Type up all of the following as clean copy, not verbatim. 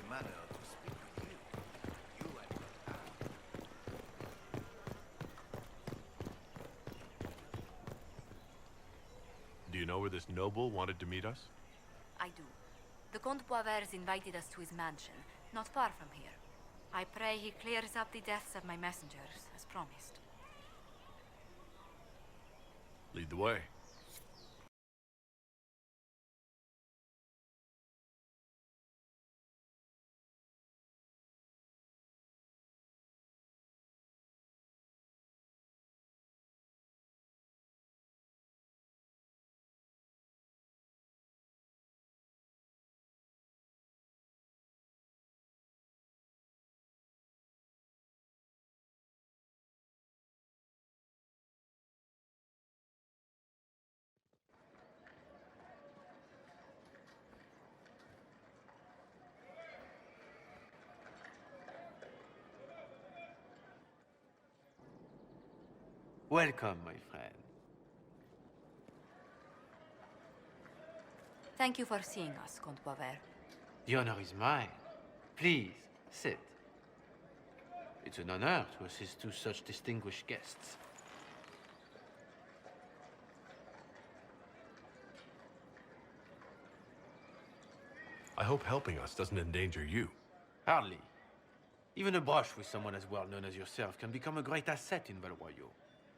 manner to speak with you. You and your pal. Do you know where this noble wanted to meet us? I do. The Comte Boisvert invited us to his mansion, not far from here. I pray he clears up the deaths of my messengers, as promised. Lead the way. Welcome, my friend. Thank you for seeing us, Comte Boisvert. The honor is mine. Please, sit. It's an honor to assist two such distinguished guests. I hope helping us doesn't endanger you. Hardly. Even a brush with someone as well known as yourself can become a great asset in Valroyo.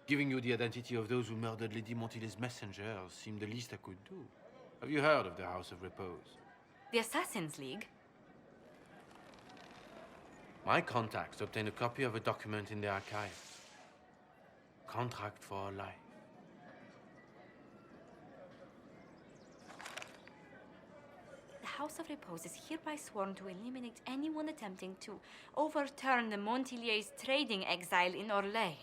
Giving you the identity of those who murdered Lady Montily's messengers seemed the least I could do. Have you heard of the House of Repose? The Assassin's League? My contacts obtained a copy of a document in the archives. Contract for a life. The House of Repose is hereby sworn to eliminate anyone attempting to overturn the Montilier's trading exile in Orlais.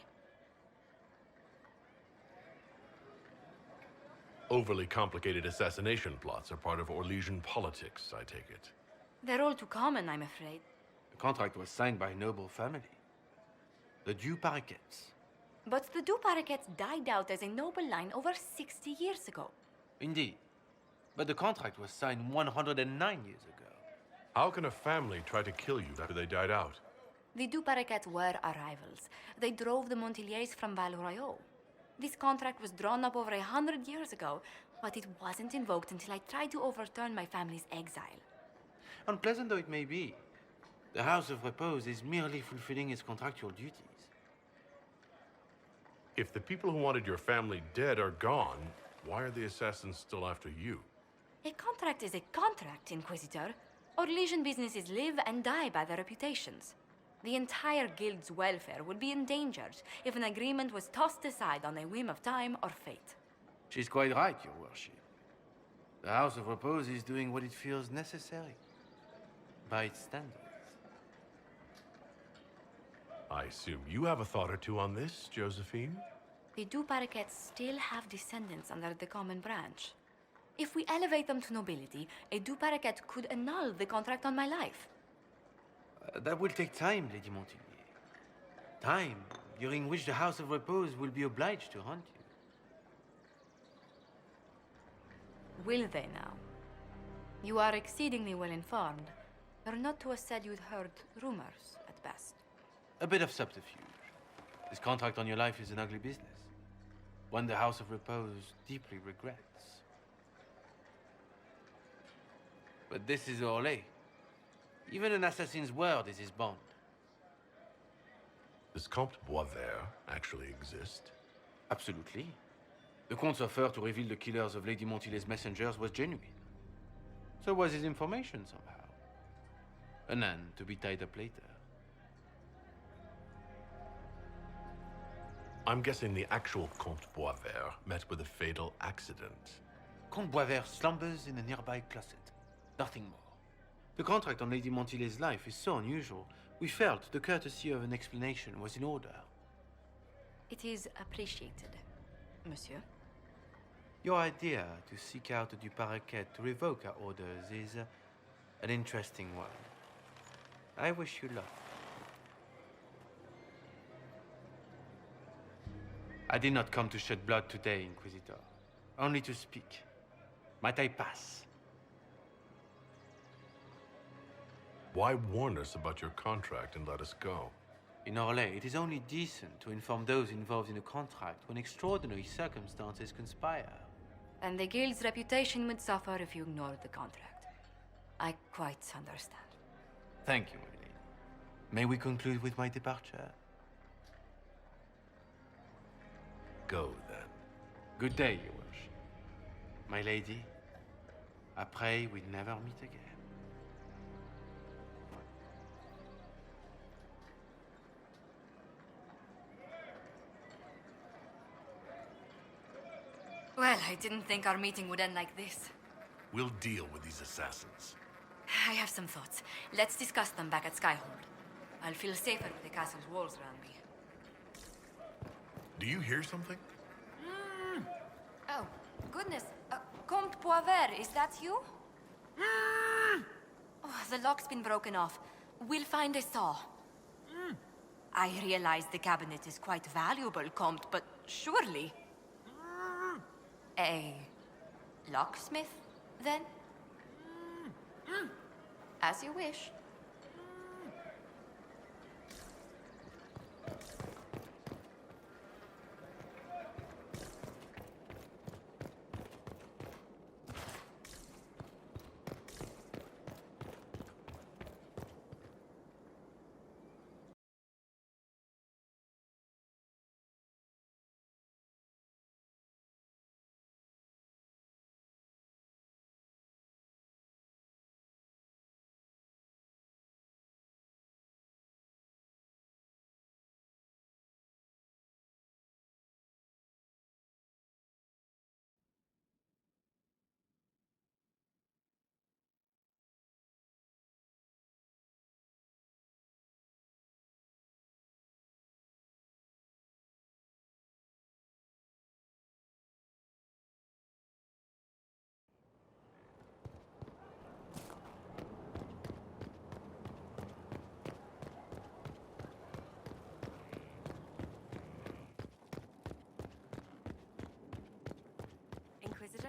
Overly complicated assassination plots are part of Orlesian politics, I take it. They're all too common, I'm afraid. The contract was signed by a noble family. The Du Paraquets. But the Du Paraquets died out as a noble line over 60 years ago. Indeed. But the contract was signed 109 years ago. How can a family try to kill you after they died out? The Du Paraquets were our rivals. They drove the Montiliers from Valroyo. This contract was drawn up over 100 years ago, but it wasn't invoked until I tried to overturn my family's exile. Unpleasant though it may be, the House of Repose is merely fulfilling its contractual duties. If the people who wanted your family dead are gone, why are the assassins still after you? A contract is a contract, Inquisitor. Orlesian businesses live and die by their reputations. The entire guild's welfare would be endangered if an agreement was tossed aside on a whim of time or fate. She's quite right, Your Worship. The House of Repose is doing what it feels necessary, by its standards. I assume you have a thought or two on this, Josephine? The Du Paraquets still have descendants under the common branch. If we elevate them to nobility, a Du Paraquet could annul the contract on my life. That will take time, Lady Montilyet. Time during which the House of Repose will be obliged to hunt you. Will they now? You are exceedingly well informed. You're not to have said you'd heard rumors, at best. A bit of subterfuge. This contract on your life is an ugly business. One the House of Repose deeply regrets. But this is Orlais. Even an assassin's word is his bond. Does Comte Boisvert actually exist? Absolutely. The Comte's offer to reveal the killers of Lady Montily's messengers was genuine. So was his information somehow. An end to be tied up later. I'm guessing the actual Comte Boisvert met with a fatal accident. Comte Boisvert slumbers in a nearby closet. Nothing more. The contract on Lady Montily's life is so unusual, we felt the courtesy of an explanation was in order. It is appreciated, monsieur. Your idea to seek out the Du Paraquet to revoke our orders is an interesting one. I wish you luck. I did not come to shed blood today, Inquisitor. Only to speak. Might I pass? Why warn us about your contract and let us go? In Orlais, it is only decent to inform those involved in a contract when extraordinary circumstances conspire. And the guild's reputation would suffer if you ignored the contract. I quite understand. Thank you, my lady. May we conclude with my departure? Go, then. Good day, Your Worship. My lady, I pray we never meet again. Well, I didn't think our meeting would end like this. We'll deal with these assassins. I have some thoughts. Let's discuss them back at Skyhold. I'll feel safer with the castle's walls around me. Do you hear something? Oh, goodness. Comte Poivert, is that you? Oh, the lock's been broken off. We'll find a saw. I realize the cabinet is quite valuable, Comte, but surely... A locksmith, then? As you wish. Inquisitor?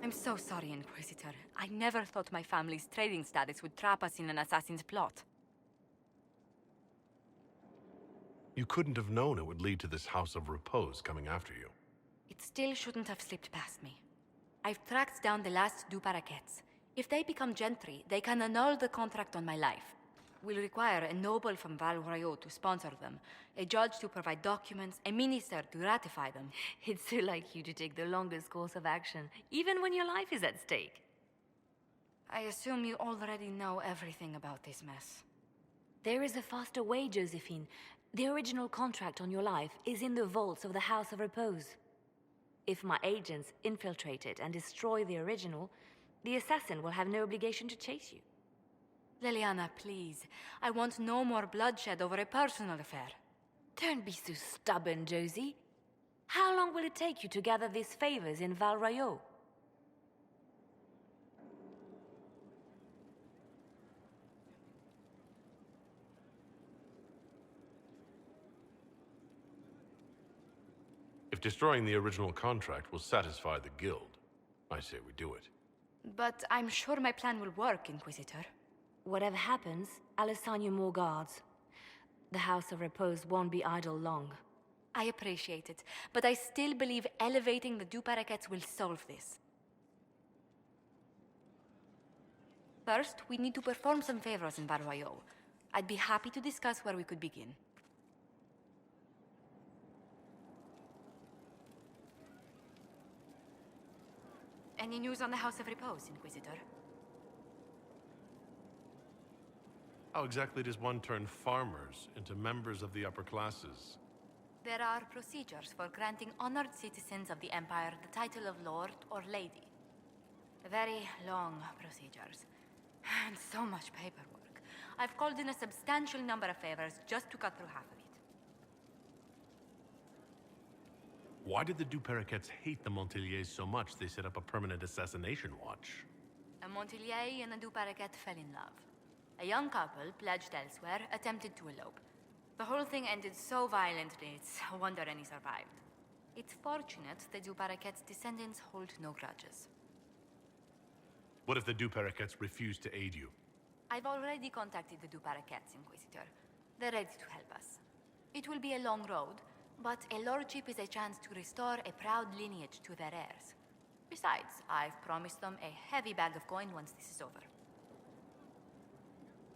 I'm so sorry, Inquisitor. I never thought my family's trading status would trap us in an assassin's plot. You couldn't have known it would lead to this House of Repose coming after you. It still shouldn't have slipped past me. I've tracked down the last du Paraquets. If they become gentry, they can annul the contract on my life. We'll require a noble from Val Royaux to sponsor them, a judge to provide documents, a minister to ratify them. It's so like you to take the longest course of action, even when your life is at stake. I assume you already know everything about this mess. There is a faster way, Josephine. The original contract on your life is in the vaults of the House of Repose. If my agents infiltrate it and destroy the original, the assassin will have no obligation to chase you. Liliana, please. I want no more bloodshed over a personal affair. Don't be so stubborn, Josie. How long will it take you to gather these favors in Val Royaux? If destroying the original contract will satisfy the guild, I say we do it. But I'm sure my plan will work, Inquisitor. Whatever happens, I'll assign you more guards. The House of Repose won't be idle long. I appreciate it, but I still believe elevating the du Paraquets will solve this. First, we need to perform some favors in Val Royaux. I'd be happy to discuss where we could begin. Any news on the House of Repose, Inquisitor? How exactly does one turn farmers into members of the upper classes? There are procedures for granting honored citizens of the Empire the title of Lord or Lady. Very long procedures. And so much paperwork. I've called in a substantial number of favors just to cut through half of it. Why did the du Paraquets hate the Montiliers so much they set up a permanent assassination watch? A Montilier and a du Paraquet fell in love. A young couple, pledged elsewhere, attempted to elope. The whole thing ended so violently, it's a wonder any survived. It's fortunate the Duparaket's descendants hold no grudges. What if the Duparakets refuse to aid you? I've already contacted the Duparakets, Inquisitor. They're ready to help us. It will be a long road, but a lordship is a chance to restore a proud lineage to their heirs. Besides, I've promised them a heavy bag of coin once this is over.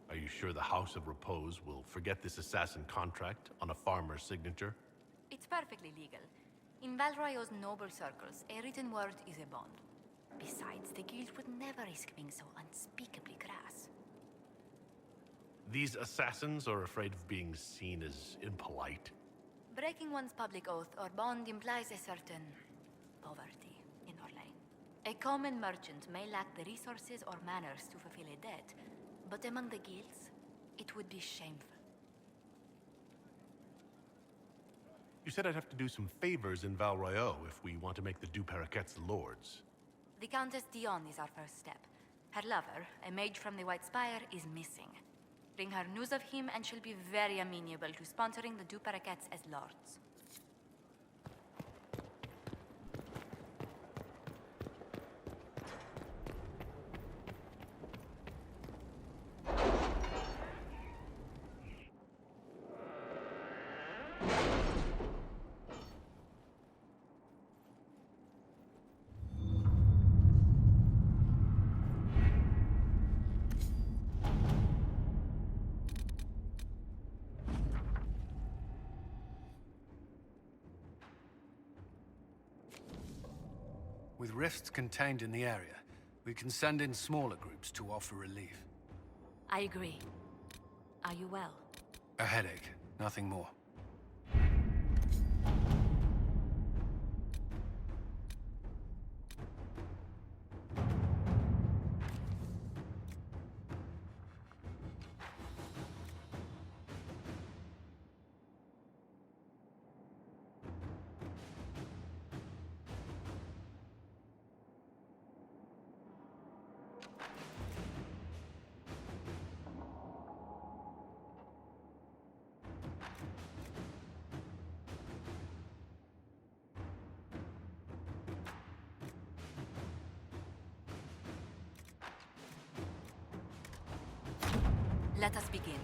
Are you sure the House of Repose will forget this assassin contract on a farmer's signature? It's perfectly legal. In Valroyo's noble circles, a written word is a bond. Besides, the guild would never risk being so unspeakably crass. These assassins are afraid of being seen as impolite. Breaking one's public oath or bond implies a certain poverty in Orlane. A common merchant may lack the resources or manners to fulfill a debt, but among the guilds, it would be shameful. You said I'd have to do some favors in Valroyo if we want to make the Duparakets lords. The Countess Dion is our first step. Her lover, a mage from the White Spire, is missing. Bring her news of him and she'll be very amenable to sponsoring the Duparakets as lords. With rifts contained in the area, we can send in smaller groups to offer relief. I agree. Are you well? A headache, nothing more. Let us begin.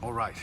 All right.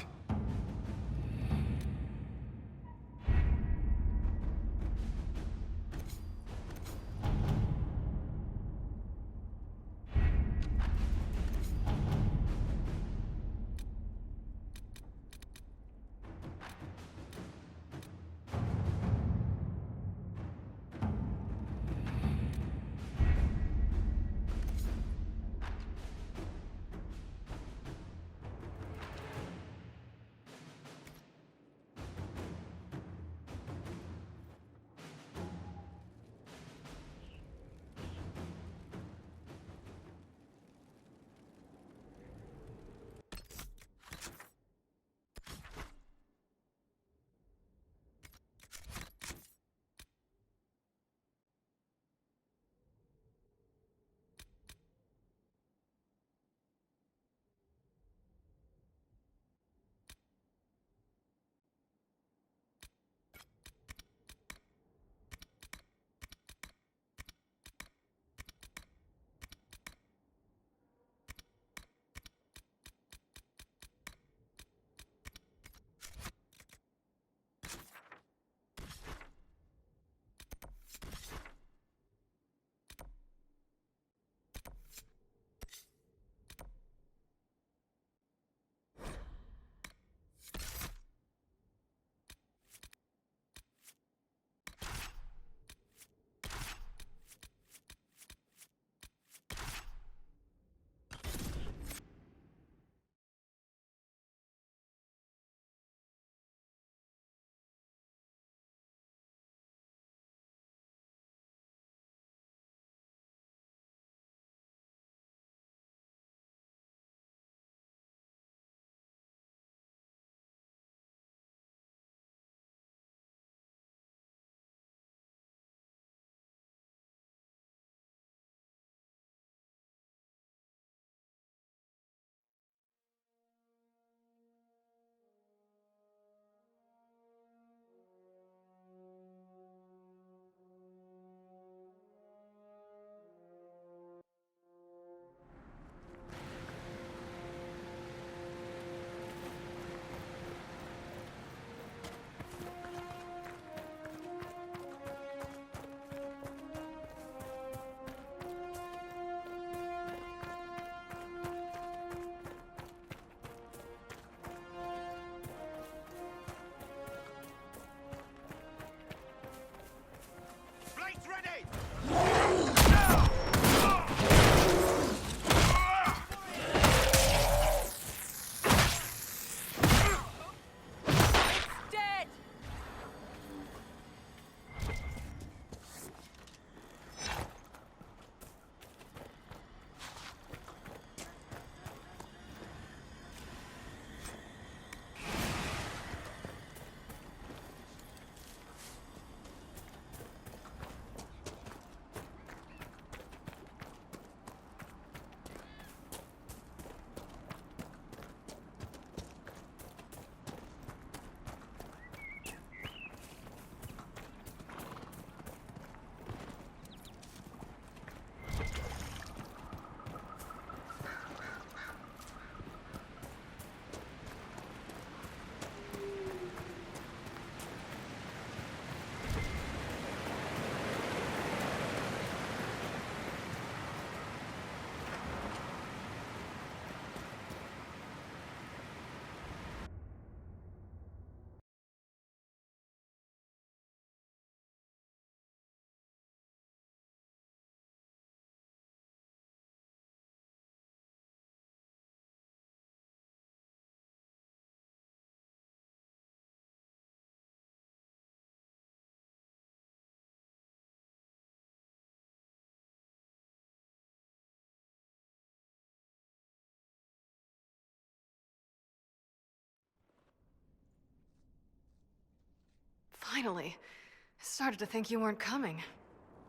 Finally. I started to think you weren't coming.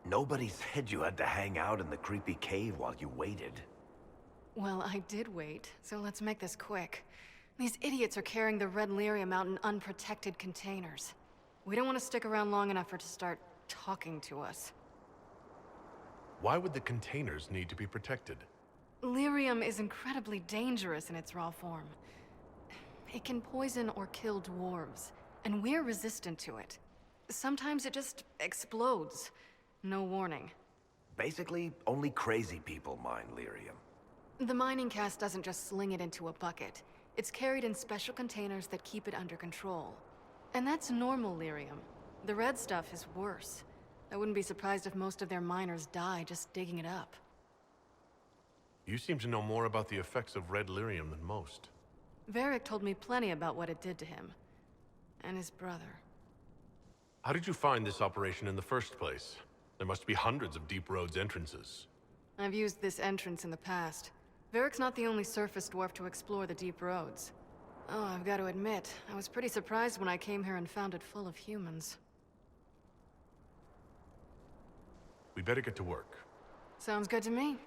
Nobody said you had to hang out in the creepy cave while you waited. Well, I did wait, so let's make this quick. These idiots are carrying the red lyrium out in unprotected containers. We don't want to stick around long enough for it to start talking to us. Why would the containers need to be protected? Lyrium is incredibly dangerous in its raw form. It can poison or kill dwarves, and we're resistant to it. Sometimes it just explodes. No warning. Basically, only crazy people mine lyrium. The mining cast doesn't just sling it into a bucket. It's carried in special containers that keep it under control. And that's normal lyrium. The red stuff is worse. I wouldn't be surprised if most of their miners die just digging it up. You seem to know more about the effects of red lyrium than most. Varric told me plenty about what it did to him. And his brother. How did you find this operation in the first place? There must be hundreds of Deep Road's entrances. I've used this entrance in the past. Varric's not the only surface dwarf to explore the Deep Roads. Oh, I've got to admit, I was pretty surprised when I came here and found it full of humans. We better get to work. Sounds good to me.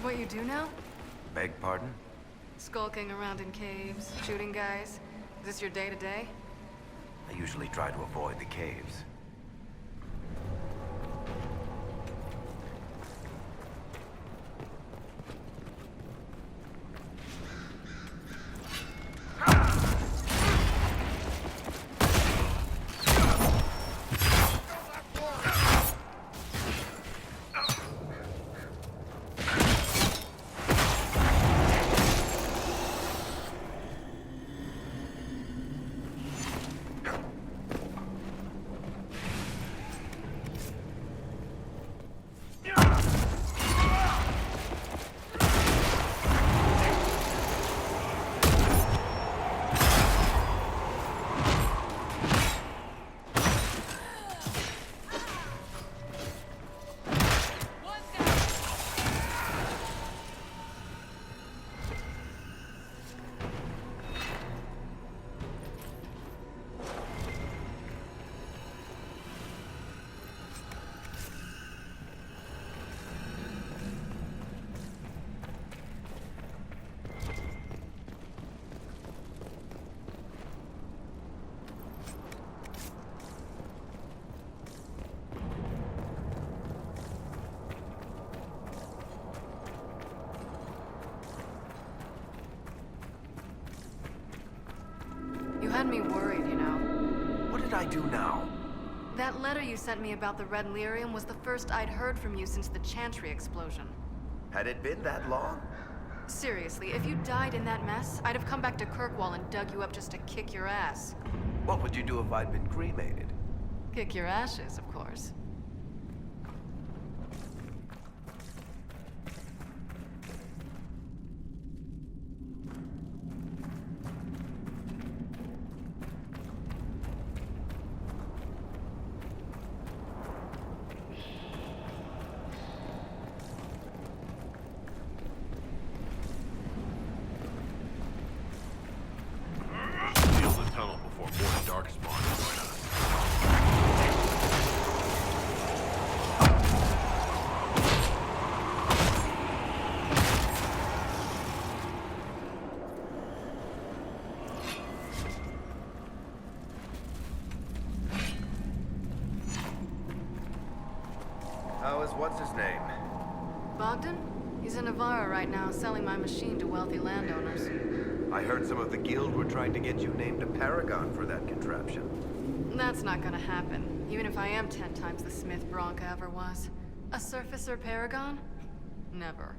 What you do now? Beg pardon? Skulking around in caves, shooting guys. Is this your day-to-day? I usually try to avoid the caves. You had me worried, you know. What did I do now? That letter you sent me about the red lyrium was the first I'd heard from you since the Chantry explosion. Had it been that long? Seriously, if you died in that mess, I'd have come back to Kirkwall and dug you up just to kick your ass. What would you do if I'd been cremated? Kick your ashes, of course. Seal the tunnel before more darkspawn How is what's-his-name? Bogdan? He's in Navarra right now, selling my machine to wealthy landowners. I heard some of the guild were trying to get you named a paragon for that contraption. That's not gonna happen, even if I am 10 times the Smith Bronca ever was. A surfacer paragon? Never.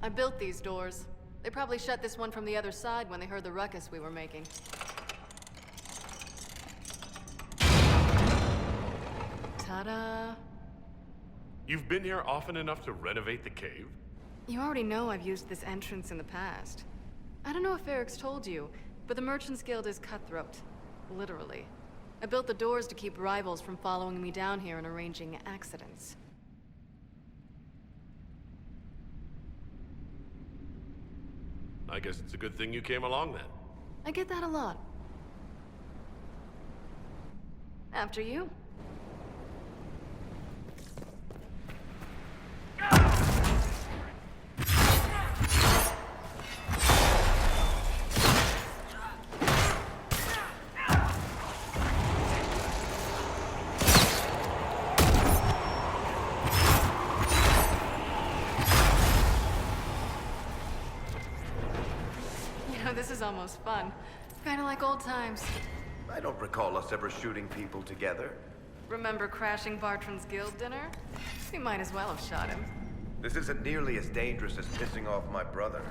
I built these doors. They probably shut this one from the other side when they heard the ruckus we were making. Ta-da! You've been here often enough to renovate the cave? You already know I've used this entrance in the past. I don't know if Eric's told you, but the Merchants Guild is cutthroat. Literally. I built the doors to keep rivals from following me down here and arranging accidents. I guess it's a good thing you came along then. I get that a lot. After you. This is almost fun. Kinda like old times. I don't recall us ever shooting people together. Remember crashing Bartran's guild dinner? We might as well have shot him. This isn't nearly as dangerous as pissing off my brother.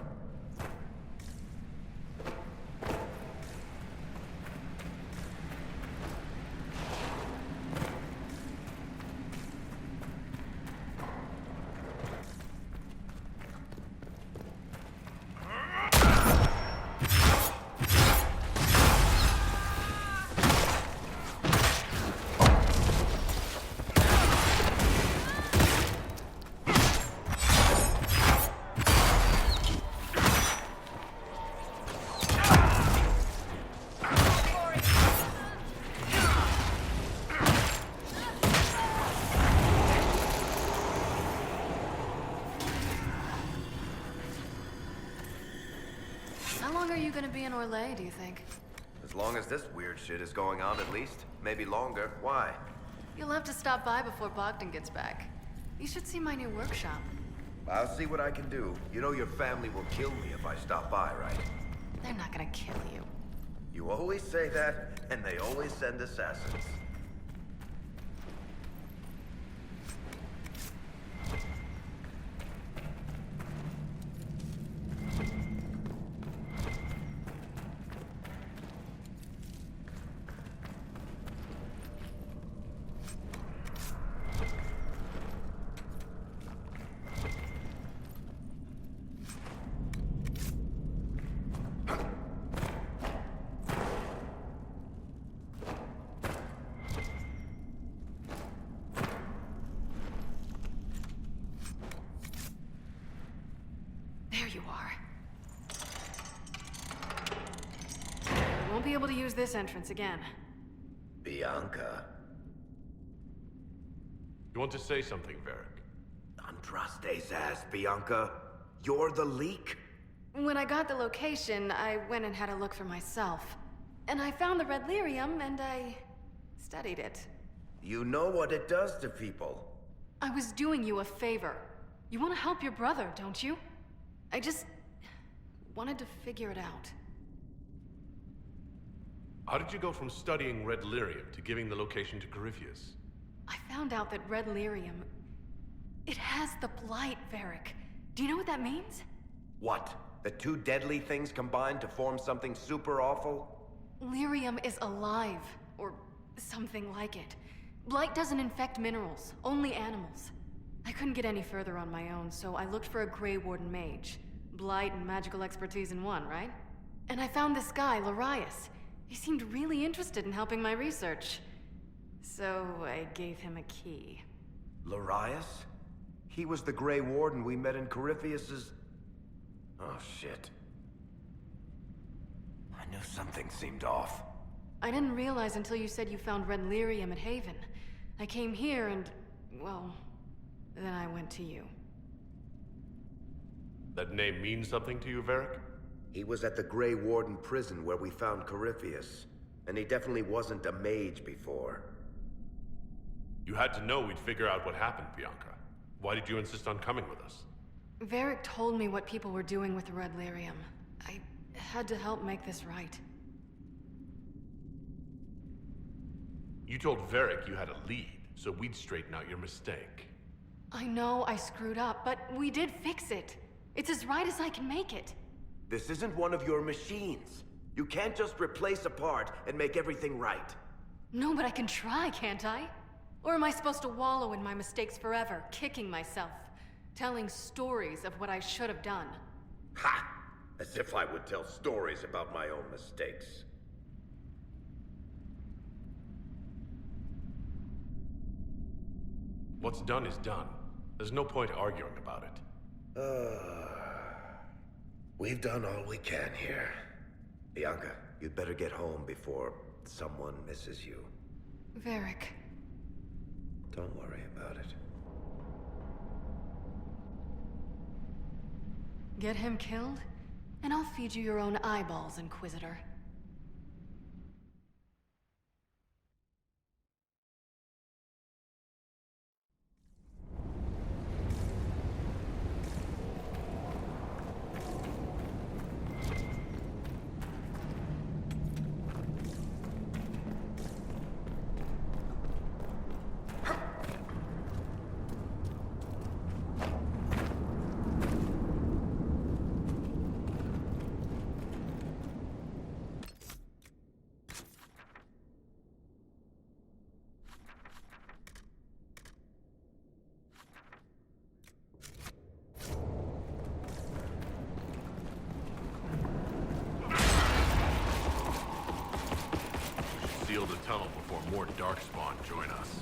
How long are you gonna be in Orlais, do you think? As long as this weird shit is going on, at least. Maybe longer. Why? You'll have to stop by before Bogdan gets back. You should see my new workshop. I'll see what I can do. You know your family will kill me if I stop by, right? They're not gonna kill you. You always say that, and they always send assassins. There you are. I won't be able to use this entrance again. Bianca. You want to say something, Varric? Andraste's ass, Bianca. You're the leak? When I got the location, I went and had a look for myself. And I found the red lyrium, and I studied it. You know what it does to people. I was doing you a favor. You want to help your brother, don't you? I just wanted to figure it out. How did you go from studying red lyrium to giving the location to Corypheus? I found out that red lyrium... it has the blight, Varric. Do you know what that means? What? The two deadly things combined to form something super awful? Lyrium is alive, or something like it. Blight doesn't infect minerals, only animals. I couldn't get any further on my own, so I looked for a Grey Warden mage. Blight and magical expertise in one, right? And I found this guy, Larius. He seemed really interested in helping my research. So I gave him a key. Larius? He was the Grey Warden we met in Corypheus's... Oh, shit. I knew something seemed off. I didn't realize until you said you found red lyrium at Haven. I came here and, well, then I went to you. That name means something to you, Varric? He was at the Grey Warden prison where we found Corypheus. And he definitely wasn't a mage before. You had to know we'd figure out what happened, Bianca. Why did you insist on coming with us? Varric told me what people were doing with the red lyrium. I had to help make this right. You told Varric you had a lead, so we'd straighten out your mistake. I know I screwed up, but we did fix it. It's as right as I can make it. This isn't one of your machines. You can't just replace a part and make everything right. No, but I can try, can't I? Or am I supposed to wallow in my mistakes forever, kicking myself, telling stories of what I should have done? Ha! As if I would tell stories about my own mistakes. What's done is done. There's no point arguing about it. We've done all we can here. Bianca, you'd better get home before someone misses you. Varric. Don't worry about it. Get him killed, and I'll feed you your own eyeballs, Inquisitor. Seal the tunnel before more Darkspawn join us.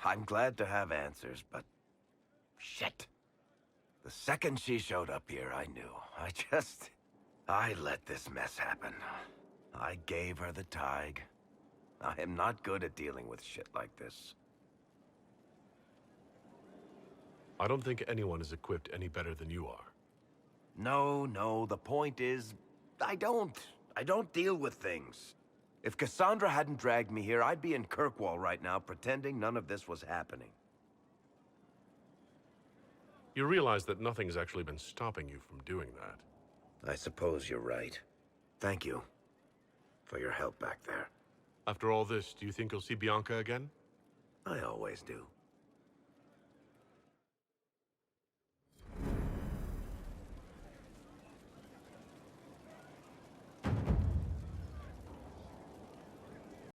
I'm glad to have answers, but... shit. The second she showed up here, I knew. I let this mess happen. I gave her the Tig. I am not good at dealing with shit like this. I don't think anyone is equipped any better than you are. No, the point is, I don't deal with things. If Cassandra hadn't dragged me here, I'd be in Kirkwall right now pretending none of this was happening. You realize that nothing's actually been stopping you from doing that. I suppose you're right. Thank you for your help back there. After all this, do you think you'll see Bianca again? I always do.